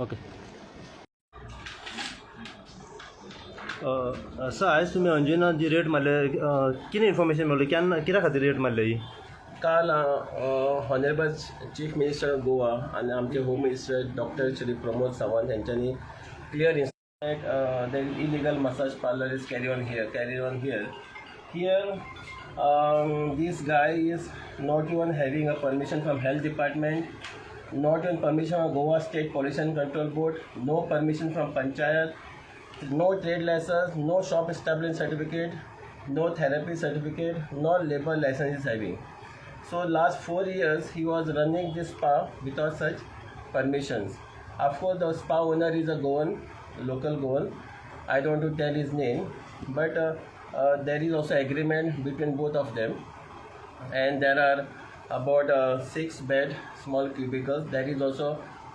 Okay. Sir आयज तुमी अंजुना जी rate मारले कितें इन्फॉर्मेशन मेळ्ळी केन्ना कित्या खातीर रेट मारली ही? काल honourable chief minister of Goa आणि आमचे home minister doctor Shri Pramod Sawant यांच्यानी clear instruction the illegal massage parlour is carry on here this guy is not even having a permission from health department, not even permission from Goa State Pollution Control Board, no permission from Panchayat, no trade license, no shop establishment certificate, no therapy certificate, no labor license is having. So last 4 years he was running this spa without such permissions. Of course the spa owner is a Goan, local Goan. I don't want to tell his name, but there is also agreement between both of them, and there are about 6 bed small cubicles. There is also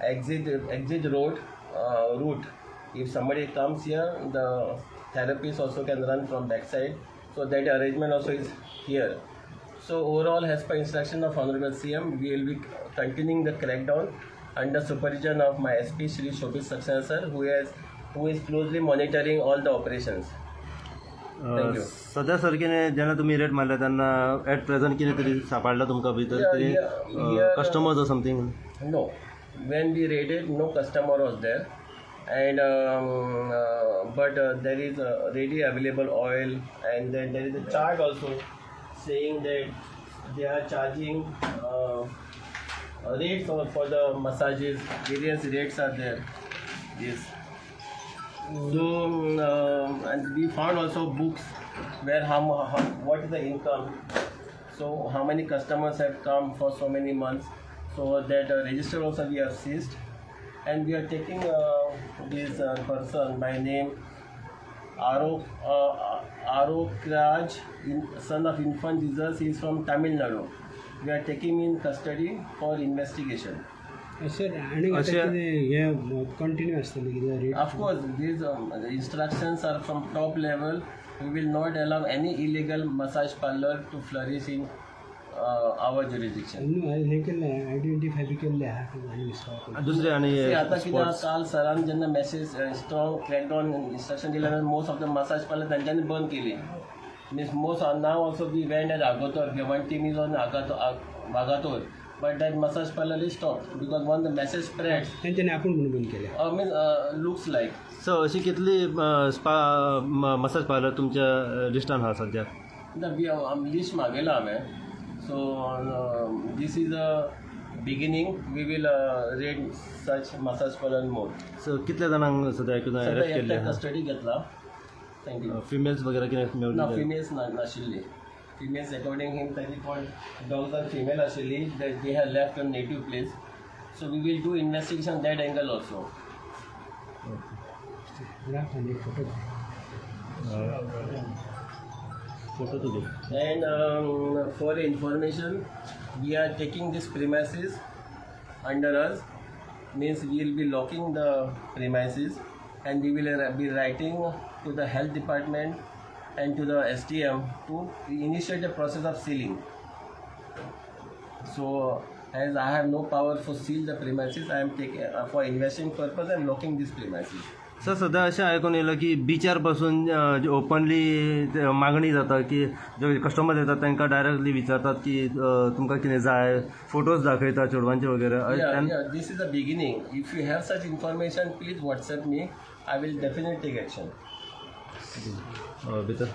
exit route. If somebody comes here, the therapist also can run from backside. So that arrangement also is here. So overall, as per instruction of Honorable CM, we will be continuing the crackdown under supervision of my SP Shri Shobhit Saxena sir, who is closely monitoring all the operations. Thank you. सध्या sir कितें जेन्ना तुमी rate मारले तेन्ना eight present कितें तरी सापडला तुमकां भितर customers or something? No, when we raided, no customer was there, and but there is ready available oil, and then there is a chart also saying that they are charging rates for the massages. Various rates are there. Yes. So and we found also books where what is the income, so how many customers have come for so many months, so that register also we have seized, and we are taking this person by name Arokraj, son of infant Jesus. He is from Tamil Nadu. We are taking him in custody for investigation. Sir, continue asking. Of course, these instructions are from top level. We will not allow any illegal massage parlor to flourish in our jurisdiction. Identify दुसरे आणि आता कितें काल सरान जेन्ना message strong क्रॅकडाउन instruction दिले, most of the massage parlour तांच्यांनी बंद केली. Means most are now also we went at Agator. One team is on Agator. But that massage parlor is stopped because once the message spreads, looks like. So अशी कितली spa massage parlour तुमच्या लिस्टान आहा सध्या? List मागयला हांवें. So this is a beginning. We will raid such massage parlor more. So कितल्या जाणांक सध्या arrest केल्ले? कस्टडी घेतला. Thank you. Females वगैरह कितें मेळ्ळी? ना, females नाशिल्ली. Females according him 30,000 female actually that they have left a native place. So we will do investigation that angle also. And for information, we are taking this premises under us. Means we will be locking the premises, and we will be writing to the health department and to the STM to initiate the process of sealing. So as I have no power to seal the premises, I am taking for investing purpose I am locking these premises. Sir सध्या अशें आयकून येयलां की बिचार पासून जे openly मागणी जाता की जे कस्टमर येतात तांकां डायरेक्टली विचारतात की तुमकां कितें जाय, फोटोज दाखयतात चेडवांचे वगैरे. This is the beginning. If you have such information, please WhatsApp me. I will definitely take action. भितर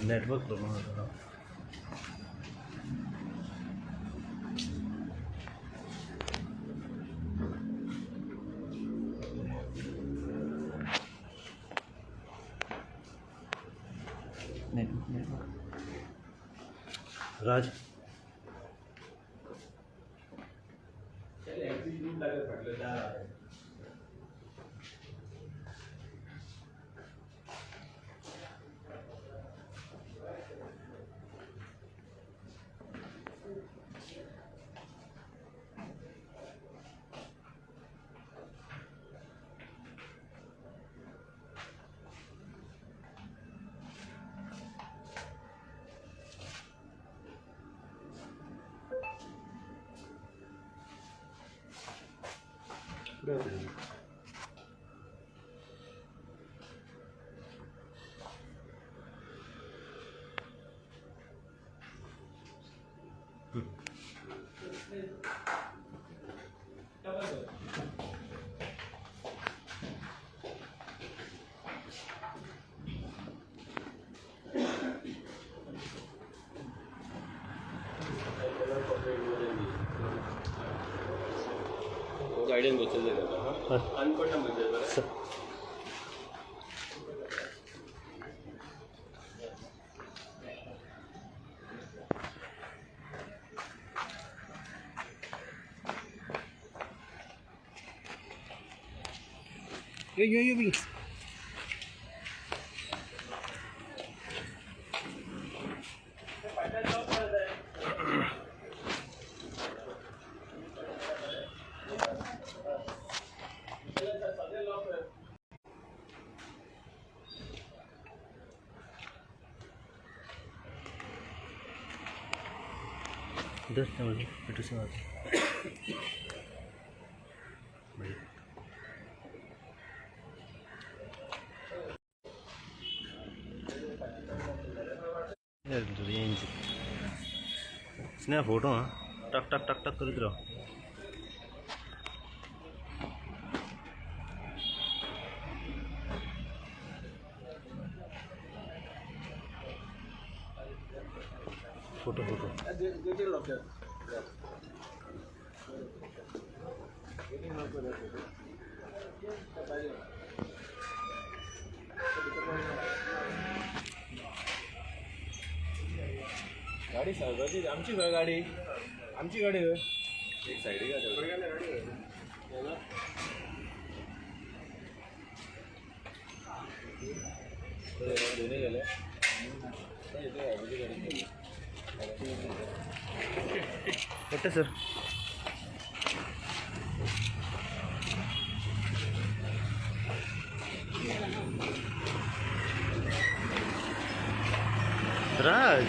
नेटवर्क प्रॉब्लम होता. राज गाइडेंस बचत जाता अनकोटा म्हणजे ये भी स्नॅप फोटो हां टक टक टक टक करीत राव. फोटो फोटो गाडी सावकाशी आमची गाडी एक साईड गाडी दोन्ही गेले वाटतं सर. राज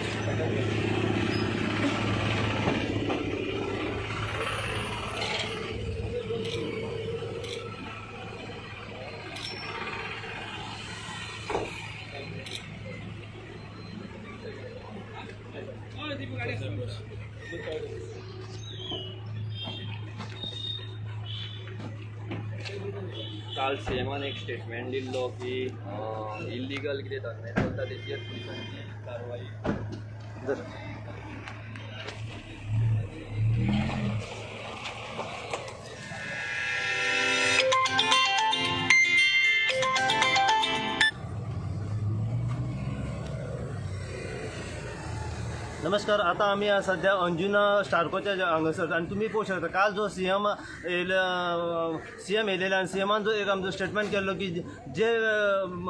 काल सीएमान एक स्टेटमेंट दिल्लो की इल्लीगल कितें धंदे चलता तेचेर पुलिसांची कारवाई. नमस्कार. आता आम्ही सध्या अंजुना स्टार्कोच्या हांगासर आणि तुम्ही पळोवंक शकता काल जो सी एम येयलेले आणि सी एमान जो एक आमचो स्टेटमेंट केल्लो की जे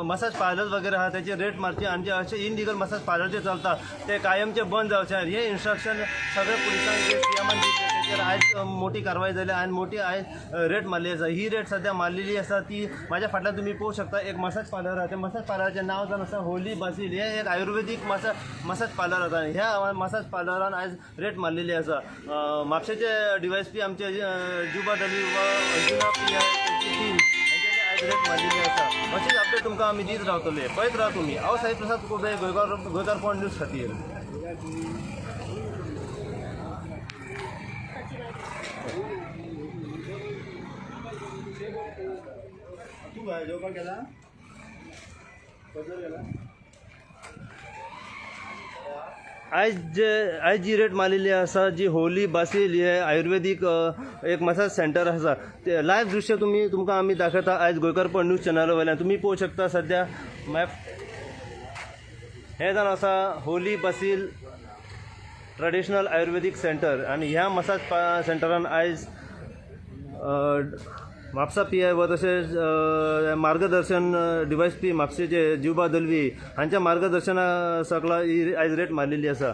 मसाज पार्लर वगैरे आहा त्याचे रेट मारचे आणि जे असे इनलिगल मसाज पार्लर जे चलता ते कायमचे बंद जावचे. हे इन्स्ट्रक्शन सगळे पुलिसांक सी एमान दिले. त्याचेर आयज मोठी कारवाई जाली आणि मोठी आयज रेट मारली आसा. ही रेट सध्या मारलेली आसा ती माझ्या फाटल्यान तुम्ही पळोवंक शकता एक मसाज पार्लर आहा. त्या मसाज पार्लराचें नांव जावन आसा होली बासिल. हे एक आयुर्वेदीक मसाज पार्लर आसा. ह्या मसाज पार्लरान आयज रेट मारलेली आसा. म्हापशेचे DySp आमचे जिवबा दलवी व अंजुना Pl त्यांची टीम यांच्यानी आयज रेट मारलेली आसा. अशीच अपडेट तुमकां आमी दीत रावतले. पळयत राहा तुमी. हांव साई प्रसाद कुबे गोंयकारपण न्यूज खातीर. आयज जी रेट मारलेली आसा जी होली बासिल हे आयुर्वेदीक एक मसाज सेंटर आसा ते लायव्ह दृश्य तुमकां आमी दाखयता आयज गोंयकारपण न्यूज चॅनला वयल्यान. तुमी पळोवंक शकता सध्या मॅप हे जावन आसा Holi Basil traditional ayurvedic centre आणि ह्या मसाज सेंटरान आयज म्हापसा PI व तसेच मार्गदर्शन DySp म्हापशेचे जिवबा दलवी हांच्या मार्गदर्शना सकला ही आयज रेट मारलेली आसा.